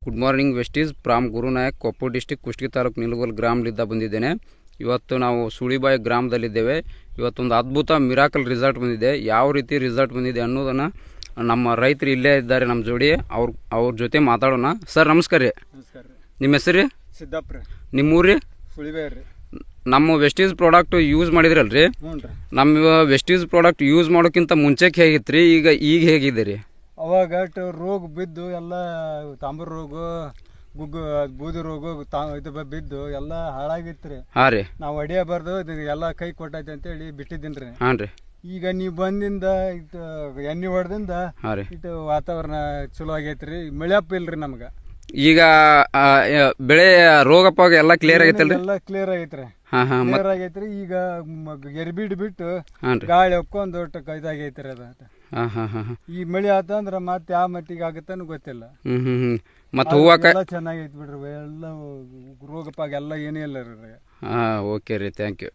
Good morning besties from Gurunayak Koppal district Kushtagi taluk Nilugal ಗ್ರಾಮದಿಂದ ಬಂದಿದ್ದೇನೆ. ಇವತ್ತು ನಾವು ಸುಳಿಬಾಯಿ ಗ್ರಾಮದಲ್ಲಿದ್ದೇವೆ. ಇವತ್ತೊಂದು ಅದ್ಭುತ ಮಿರಾಕಲ್ ರಿಸಲ್ಟ್ ಬಂದಿದೆ. ಯಾವ ರೀತಿ ರಿಸಲ್ಟ್ ಬಂದಿದೆ ಅನ್ನೋದನ್ನು ನಮ್ಮ ರೈತರು ಇಲ್ಲೇ ಇದ್ದಾರೆ ನಮ್ಮ ಜೋಡಿ, ಅವ್ರ ಜೊತೆ ಮಾತಾಡೋಣ. ಸರ್ ನಮಸ್ಕಾರ ರೀ. ನಮಸ್ಕಾರ ರೀ. ನಿಮ್ಮ ಹೆಸರು ರೀ? ಸಿದ್ದಪ್ಪ ರೀ. ನಿಮ್ಮ ಊರು ರೀ? ಸುಳಿಬಾಯಿ ರೀ. ನಮ್ಮ ವೆಸ್ಟೀಸ್ ಪ್ರಾಡಕ್ಟ್ ಯೂಸ್ ಮಾಡಿದ್ರಲ್ಲ ರೀ? ಹ್ಞೂ ರೀ. ನಮ್ಮ ವೆಸ್ಟೀಸ್ ಪ್ರಾಡಕ್ಟ್ ಯೂಸ್ ಮಾಡೋಕ್ಕಿಂತ ಮುಂಚೆಗೆ ಹೇಗಿತ್ತು ರೀ, ಈಗ ಹೇಗಿದೆ ರೀ? ಅವಾಗ ರೋಗ ಬಿದ್ದು ಎಲ್ಲ ತಾಂಬರ್ ರೋಗ, ಬೂದಿ ರೋಗ ಇದು ಬಿದ್ದು ಎಲ್ಲ ಹಾಳಾಗಿತ್ತು ರೀ. ಹಾಂ ರೀ. ನಾವು ಹೊಡಿಯಬಾರ್ದು, ಎಲ್ಲ ಕೈ ಕೊಟ್ಟೈತೆ ಅಂತೇಳಿ ಬಿಟ್ಟಿದ್ದೀನಿ ರೀ. ಹಾಂ ರೀ. ಈಗ ನೀವು ಬಂದಿಂದ ಇದು ಎಣ್ಣೆ ಹೊಡೆದಿಂದ ಹಾಂ ರೀ, ಇದು ವಾತಾವರಣ ಚಲೋ ಆಗೈತೆ ರೀ. ಮಳೆಯಪ್ಪ ಇಲ್ರಿ ನಮ್ಗೆ. ಈಗ ಬೆಳೆ ರೋಗಪ್ಪ ಎಲ್ಲ ಕ್ಲಿಯರ್ ಆಗೈತಲ್ರಿ? ಎಲ್ಲ ಕ್ಲಿಯರ್ ಆಗೈತ್ರಿ. ಹಾಂ ಹಾಂ, ಕ್ಲಿಯರ್ ಆಗೈತ್ರಿ. ಈಗ ಎರ್ಬಿಡ್ ಬಿಟ್ಟು ಹಾಂ ರೀ, ಗಾಳಿ ಹೊಕ್ಕೊಂದು ಇದಾಗೈತ್ರಿ ಅದ. ಹಾಂ ಹಾಂ ಹಾಂ ಹಾಂ. ಈ ಮಳೆ ಆತಂದ್ರ ಮತ್ತೆ ಯಾವ ಮಟ್ಟಿಗೆ ಆಗುತ್ತಾನು ಗೊತ್ತಿಲ್ಲ. ಮತ್ತು ಹೂವಕ್ಕೆ ಎಲ್ಲ ಚೆನ್ನಾಗೈತಿ ಬಿಡ್ರಿ. ಎಲ್ಲ ರೋಗ ಪಾಗ ಎಲ್ಲ ಏನೇ ಇಲ್ಲ ರೀ. ಹಾಂ, ಓಕೆ ರೀ, ಥ್ಯಾಂಕ್ ಯು.